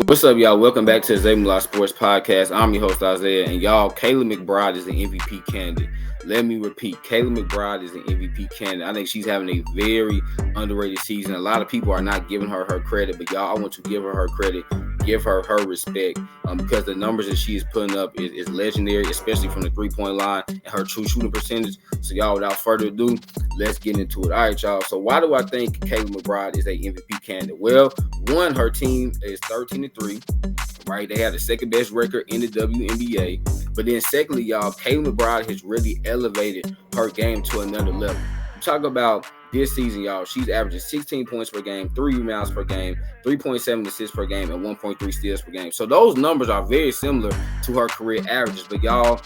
What's up, y'all? Welcome back to the Zay Sports Podcast. I'm your host, Isaiah, and y'all, Kayla Mcbride is the MVP candidate. Let me repeat, Kayla Mcbride is the MVP candidate. I think she's having a very underrated season. A lot of people are not giving her credit, but y'all, I want to give her credit, give her respect, because the numbers that she is putting up is legendary, especially from the three-point line and her true shooting percentage. So, y'all, without further ado, let's get into it. All right, y'all. So, why do I think Kayla Mcbride is a MVP candidate? Well, one, her team is 13-3. Right, they have the second best record in the WNBA. But then, secondly, y'all, Kayla Mcbride has really elevated her game to another level. Talk about this season, y'all. She's averaging 16 points per game, 3 rebounds per game, 3.7 assists per game, and 1.3 steals per game. So those numbers are very similar to her career averages. But y'all,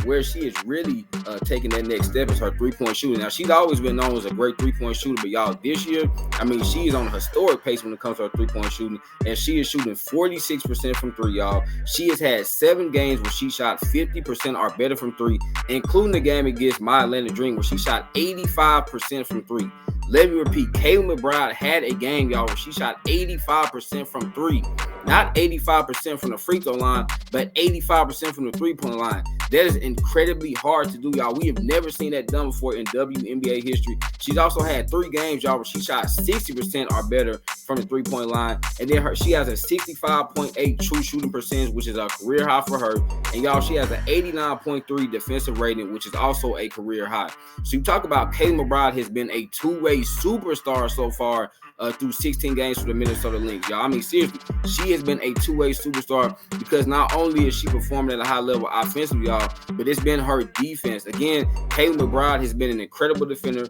where she is really taking that next step is her three-point shooting. Now, she's always been known as a great three-point shooter, but y'all, this year, I mean, she is on a historic pace when it comes to her three-point shooting, and she is shooting 46% from three, y'all. She has had 7 games where she shot 50% or better from three, including the game against my Atlanta Dream where she shot 85% from three. Let me repeat, Kayla Mcbride had a game, y'all, where she shot 85% from three. Not 85% from the free throw line, but 85% from the three-point line. That is incredibly hard to do, y'all. We have never seen that done before in WNBA history. She's also had 3 games, y'all, where she shot 60% or better from the three-point line. And then she has a 65.8 true shooting percentage, which is a career high for her. And, y'all, she has an 89.3 defensive rating, which is also a career high. So you talk about Kayla Mcbride has been a two-way superstar so far through 16 games for the Minnesota Lynx, y'all. I mean, seriously, she has been a two-way superstar because not only is she performing at a high level offensively, y'all, but it's been her defense. Again, Kayla Mcbride has been an incredible defender.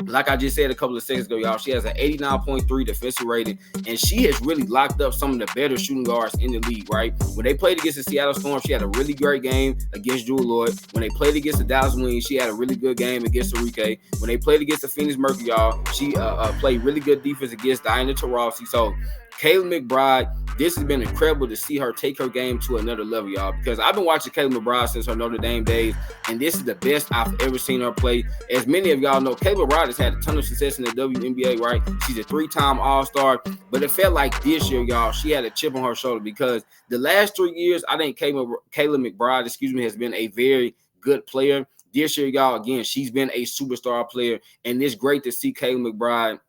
Like I just said a couple of seconds ago, y'all, she has an 89.3 defensive rating, and she has really locked up some of the better shooting guards in the league, right? When they played against the Seattle Storm, she had a really great game against Jewel Lloyd. When they played against the Dallas Wings, she had a really good game against Enrique. When they played against the Phoenix Mercury, y'all, she played really good defense against Diana Taurasi. So, Kayla Mcbride, this has been incredible to see her take her game to another level, y'all, because I've been watching Kayla Mcbride since her Notre Dame days, and this is the best I've ever seen her play. As many of y'all know, Kayla Mcbride has had a ton of success in the WNBA, right? She's a 3-time All-Star, but it felt like this year, y'all, she had a chip on her shoulder because the last 3 years, I think Kayla Mcbride, has been a very good player. This year, y'all, again, she's been a superstar player, and it's great to see Kayla Mcbride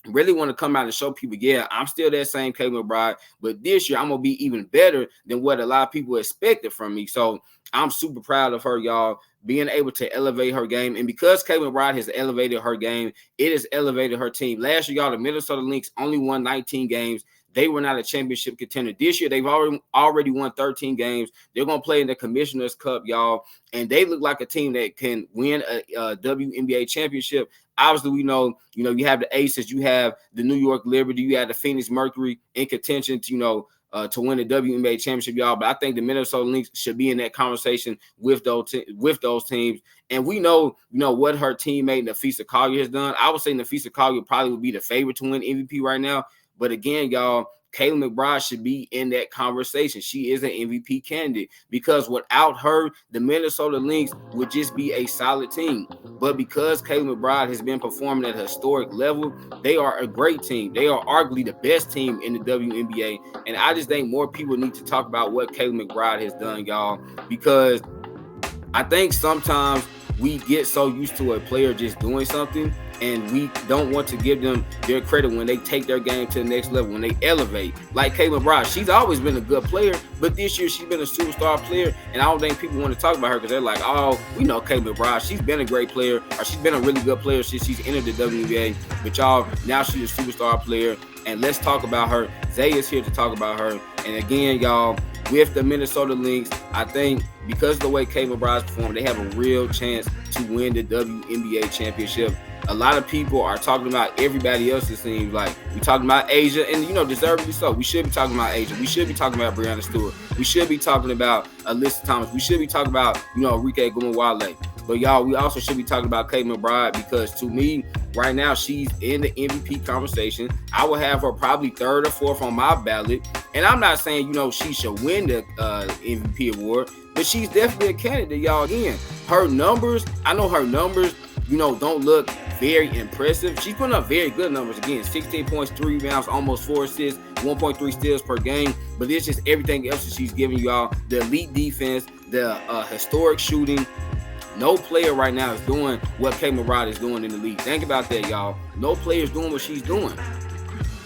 really want to come out and show people, yeah, I'm still that same Kayla Mcbride, but this year I'm going to be even better than what a lot of people expected from me. So I'm super proud of her, y'all, being able to elevate her game. And because Kayla Mcbride has elevated her game, it has elevated her team. Last year, y'all, the Minnesota Lynx only won 19 games. They were not a championship contender. This year, they've already won 13 games. They're going to play in the Commissioner's Cup, y'all, and they look like a team that can win a WNBA championship. Obviously, we know, you have the Aces, you have the New York Liberty, you have the Phoenix Mercury in contention to, to win the WNBA championship, y'all. But I think the Minnesota Lynx should be in that conversation with those teams. And we know, what her teammate Nafisa Collier has done. I would say Nafisa Collier probably would be the favorite to win MVP right now. But again, y'all, Kayla Mcbride should be in that conversation. She is an MVP candidate because without her, the Minnesota Lynx would just be a solid team. But because Kayla Mcbride has been performing at a historic level, they are a great team. They are arguably the best team in the WNBA. And I just think more people need to talk about what Kayla Mcbride has done, y'all, because I think sometimes we get so used to a player just doing something, and we don't want to give them their credit when they take their game to the next level, when they elevate. Like Kayla Mcbride, she's always been a good player, but this year she's been a superstar player, and I don't think people want to talk about her because they're like, oh, we know Kayla Mcbride. She's been a great player, or she's been a really good player since she's entered the WNBA, but y'all, now she's a superstar player, and let's talk about her. Zay is here to talk about her, and again, y'all, with the Minnesota Lynx, I think because of the way Kayla Mcbride's performed, they have a real chance to win the WNBA championship. A lot of people are talking about everybody else, it seems like. We're talking about Asia, and, deservedly so. We should be talking about Asia. We should be talking about Breanna Stewart. We should be talking about Alyssa Thomas. We should be talking about, Enrique Gumawale. But, y'all, we also should be talking about Kayla Mcbride because, to me, right now, she's in the MVP conversation. I would have her probably 3rd or 4th on my ballot. And I'm not saying, she should win the MVP award, but she's definitely a candidate, y'all. Again, her numbers, I know her numbers, don't look very impressive. She's putting up very good numbers. Again, 16 points, 3 rebounds, almost 4 assists, 1.3 steals per game. But it's just everything else that she's giving y'all. The elite defense, the historic shooting. No player right now is doing what Kayla Mcbride is doing in the league. Think about that, y'all. No player is doing what she's doing.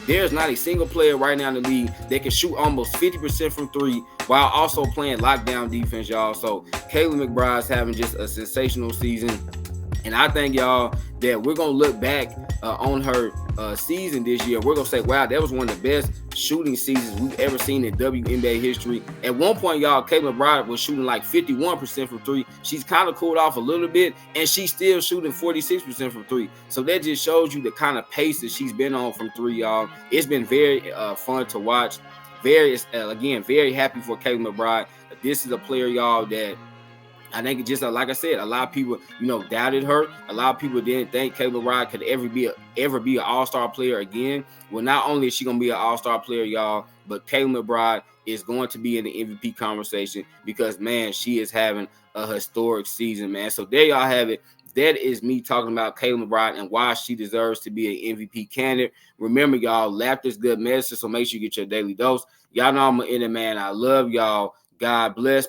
There's not a single player right now in the league that can shoot almost 50% from 3 while also playing lockdown defense, y'all. So Kayla McBride's having just a sensational season. And I think, y'all, that we're going to look back on her season this year. We're going to say, wow, that was one of the best shooting seasons we've ever seen in WNBA history. At one point, y'all, Kayla Mcbride was shooting like 51% from 3. She's kind of cooled off a little bit, and she's still shooting 46% from 3. So that just shows you the kind of pace that she's been on from 3, y'all. It's been very fun to watch. Very happy for Kayla Mcbride. This is a player, y'all, that I think it just like I said, a lot of people, doubted her. A lot of people didn't think Kayla Mcbride could ever be an all-star player again. Well, not only is she gonna be an all-star player, y'all, but Kayla Mcbride is going to be in the MVP conversation because, man, she is having a historic season, man. So there y'all have it. That is me talking about Kayla Mcbride and why she deserves to be an MVP candidate. Remember, y'all, laughter is good medicine, so make sure you get your daily dose. Y'all know I'm an inner man. I love y'all. God bless.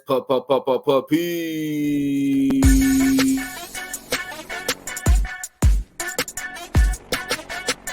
Peace.